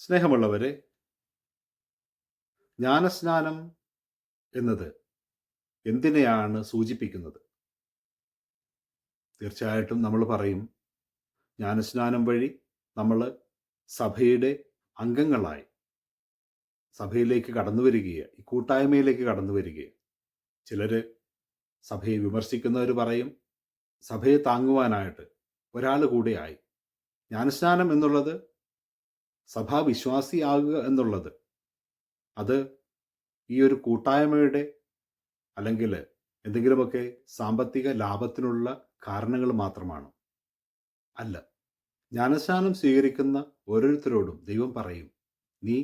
സ്നേഹമുള്ളവരെ, ജ്ഞാനസ്നാനം എന്നത് എന്തിനെയാണ് സൂചിപ്പിക്കുന്നത്? തീർച്ചയായിട്ടും നമ്മൾ പറയും, ജ്ഞാനസ്നാനം വഴി നമ്മൾ സഭയുടെ അംഗങ്ങളായി സഭയിലേക്ക് കടന്നു വരികയാണ്, ഈ കൂട്ടായ്മയിലേക്ക് കടന്നു വരികയാണ്. ചിലർ സഭയെ വിമർശിക്കുന്നവർ പറയും, സഭയെ താങ്ങുവാനായിട്ട് ഒരാൾ കൂടെയായി. ജ്ഞാനസ്നാനം എന്നുള്ളത്, സഭാവിശ്വാസിയാകുക എന്നുള്ളത്, അത് ഈ ഒരു കൂട്ടായ്മയുടെ അല്ലെങ്കിൽ എന്തെങ്കിലുമൊക്കെ സാമ്പത്തിക ലാഭത്തിനുള്ള കാരണങ്ങൾ മാത്രമാണ്. അല്ല, ജ്ഞാനസ്നാനം സ്വീകരിക്കുന്ന ഓരോരുത്തരോടും ദൈവം പറയും, നീ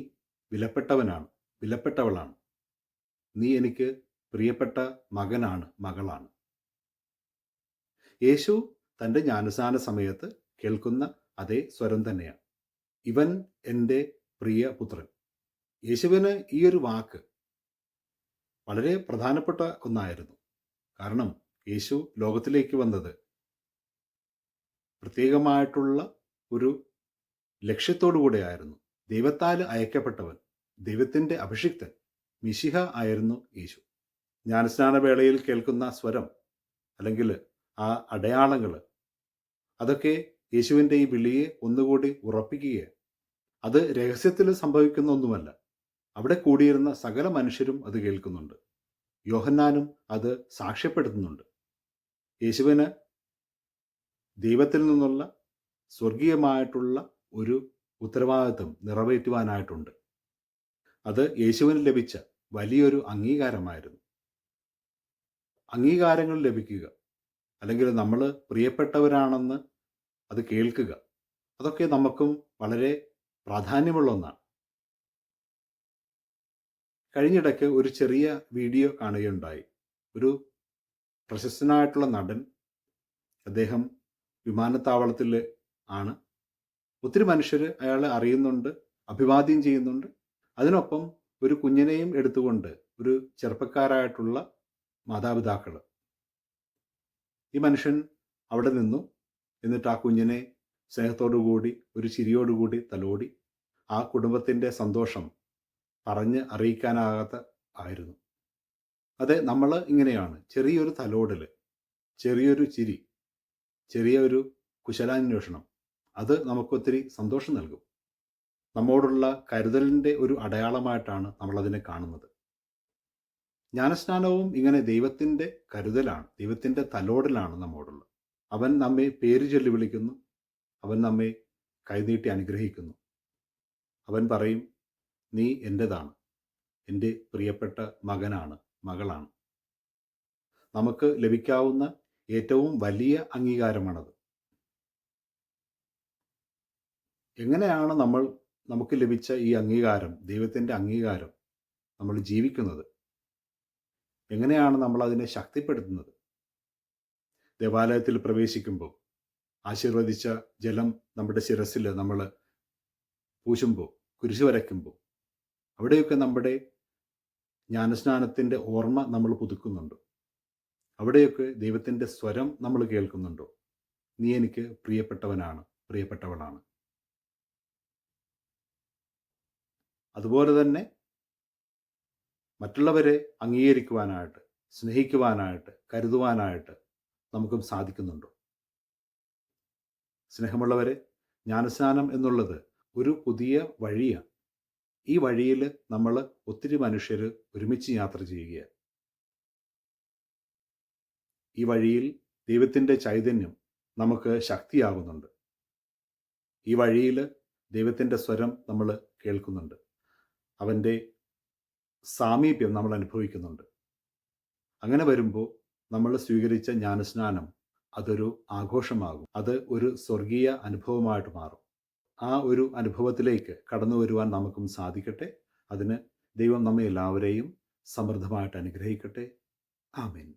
വിലപ്പെട്ടവനാണ്, വിലപ്പെട്ടവളാണ്, നീ എനിക്ക് പ്രിയപ്പെട്ട മകനാണ്, മകളാണ്. യേശു തൻ്റെ ജ്ഞാനസ്നാന സമയത്ത് കേൾക്കുന്ന അതേ സ്വരം തന്നെയാണ്, ഇവൻ എൻ്റെ പ്രിയ പുത്രൻ. യേശുവിന് ഈ ഒരു വാക്ക് വളരെ പ്രധാനപ്പെട്ട ഒന്നായിരുന്നു. കാരണം യേശു ലോകത്തിലേക്ക് വന്നത് പ്രത്യേകമായിട്ടുള്ള ഒരു ലക്ഷ്യത്തോടു കൂടെയായിരുന്നു. ദൈവത്താൽ അയക്കപ്പെട്ടവൻ, ദൈവത്തിൻ്റെ അഭിഷിക്തൻ, മിശിഹ ആയിരുന്നു യേശു. ജ്ഞാനസ്നാന വേളയിൽ കേൾക്കുന്ന സ്വരം അല്ലെങ്കിൽ ആ അടയാളങ്ങൾ, അതൊക്കെ യേശുവിൻ്റെ ഈ വിളിയെ ഒന്നുകൂടി ഉറപ്പിക്കുകയാണ്. അത് രഹസ്യത്തിൽ സംഭവിക്കുന്ന ഒന്നുമല്ല, അവിടെ കൂടിയിരുന്ന സകല മനുഷ്യരും അത് കേൾക്കുന്നുണ്ട്. യോഹന്നാനും അത് സാക്ഷ്യപ്പെടുത്തുന്നുണ്ട്. യേശുവിന് ദൈവത്തിൽ നിന്നുള്ള സ്വർഗീയമായിട്ടുള്ള ഒരു ഉത്തരവാദിത്വം നിറവേറ്റുവാനായിട്ടുണ്ട്. അത് യേശുവിന് ലഭിച്ച വലിയൊരു അംഗീകാരമായിരുന്നു. അംഗീകാരങ്ങൾ ലഭിക്കുക, അല്ലെങ്കിൽ നമ്മൾ പ്രിയപ്പെട്ടവരാണെന്ന് അത് കേൾക്കുക, അതൊക്കെ നമുക്കും വളരെ പ്രാധാന്യമുള്ള ഒന്നാണ്. കഴിഞ്ഞിടയ്ക്ക് ഒരു ചെറിയ വീഡിയോ കാണുകയുണ്ടായി. ഒരു പ്രശസ്തനായിട്ടുള്ള നടൻ, അദ്ദേഹം വിമാനത്താവളത്തിൽ ആണ്. ഒത്തിരി മനുഷ്യർ അയാളെ അറിയുന്നുണ്ട്, അഭിവാദ്യം ചെയ്യുന്നുണ്ട്. അതിനൊപ്പം ഒരു കുഞ്ഞിനെയും എടുത്തുകൊണ്ട് ഒരു ചെറുപ്പക്കാരായിട്ടുള്ള മാതാപിതാക്കൾ. ഈ മനുഷ്യൻ അവിടെ നിന്നു. എന്നിട്ട് ആ കുഞ്ഞിനെ സ്നേഹത്തോടുകൂടി, ഒരു ചിരിയോടുകൂടി തലോടി. ആ കുടുംബത്തിൻ്റെ സന്തോഷം പറഞ്ഞ് അറിയിക്കാനാകാത്ത ആയിരുന്നു. അതെ, നമ്മൾ ഇങ്ങനെയാണ്. ചെറിയൊരു തലോടൽ, ചെറിയൊരു ചിരി, ചെറിയൊരു കുശലാന്വേഷണം, അത് നമുക്കൊത്തിരി സന്തോഷം നൽകും. നമ്മോടുള്ള കരുതലിൻ്റെ ഒരു അടയാളമായിട്ടാണ് നമ്മളതിനെ കാണുന്നത്. ജ്ഞാനസ്നാനവും ഇങ്ങനെ ദൈവത്തിൻ്റെ കരുതലാണ്, ദൈവത്തിൻ്റെ തലോടലാണ് നമ്മോടുള്ളത്. അവൻ നമ്മെ പേര് ചൊല്ലി വിളിക്കുന്നു, അവൻ നമ്മെ കൈനീട്ടി അനുഗ്രഹിക്കുന്നു. അവൻ പറയും, നീ എൻ്റെതാണ്, എൻ്റെ പ്രിയപ്പെട്ട മകനാണ്, മകളാണ്. നമുക്ക് ലഭിക്കാവുന്ന ഏറ്റവും വലിയ അംഗീകാരമാണത്. എങ്ങനെയാണ് നമുക്ക് ലഭിച്ച ഈ അംഗീകാരം, ദൈവത്തിൻ്റെ അംഗീകാരം, നമ്മൾ ജീവിക്കുന്നത്? എങ്ങനെയാണ് നമ്മൾ അതിനെ ശക്തിപ്പെടുത്തുന്നത്? ദേവാലയത്തിൽ പ്രവേശിക്കുമ്പോൾ ആശീർവദിച്ച ജലം നമ്മുടെ ശിരസിൽ നമ്മൾ പൂശുമ്പോൾ, കുരിശ് വരയ്ക്കുമ്പോൾ, അവിടെയൊക്കെ നമ്മുടെ ജ്ഞാനസ്നാനത്തിൻ്റെ ഓർമ്മ നമ്മൾ പുതുക്കുന്നുണ്ടോ? അവിടെയൊക്കെ ദൈവത്തിൻ്റെ സ്വരം നമ്മൾ കേൾക്കുന്നുണ്ടോ? നീ എനിക്ക് പ്രിയപ്പെട്ടവനാണ്, പ്രിയപ്പെട്ടവളാണ്. അതുപോലെ തന്നെ മറ്റുള്ളവരെ അംഗീകരിക്കുവാനായിട്ട്, സ്നേഹിക്കുവാനായിട്ട്, കരുതുവാനായിട്ട് നമുക്കും സാധിക്കുന്നുണ്ടോ? സ്നേഹമുള്ളവരെ, ജ്ഞാനസ്നാനം എന്നുള്ളത് ഒരു പുതിയ വഴിയാണ്. ഈ വഴിയിൽ നമ്മൾ ഒത്തിരി മനുഷ്യർ ഒരുമിച്ച് യാത്ര ചെയ്യുകയാണ്. ഈ വഴിയിൽ ദൈവത്തിൻ്റെ ചൈതന്യം നമുക്ക് ശക്തിയാകുന്നുണ്ട്. ഈ വഴിയിൽ ദൈവത്തിൻ്റെ സ്വരം നമ്മൾ കേൾക്കുന്നുണ്ട്. അവൻ്റെ സാമീപ്യം നമ്മൾ അനുഭവിക്കുന്നുണ്ട്. അങ്ങനെ വരുമ്പോൾ നമ്മൾ സ്വീകരിച്ച ജ്ഞാനസ്നാനം അതൊരു ആഘോഷമാകും. അത് ഒരു സ്വർഗീയ അനുഭവമായിട്ട് മാറും. ആ ഒരു അനുഭവത്തിലേക്ക് കടന്നു വരുവാൻ നമുക്കും സാധിക്കട്ടെ. അതിന് ദൈവം നമ്മെ എല്ലാവരെയും സമൃദ്ധമായിട്ട് അനുഗ്രഹിക്കട്ടെ. ആമേൻ.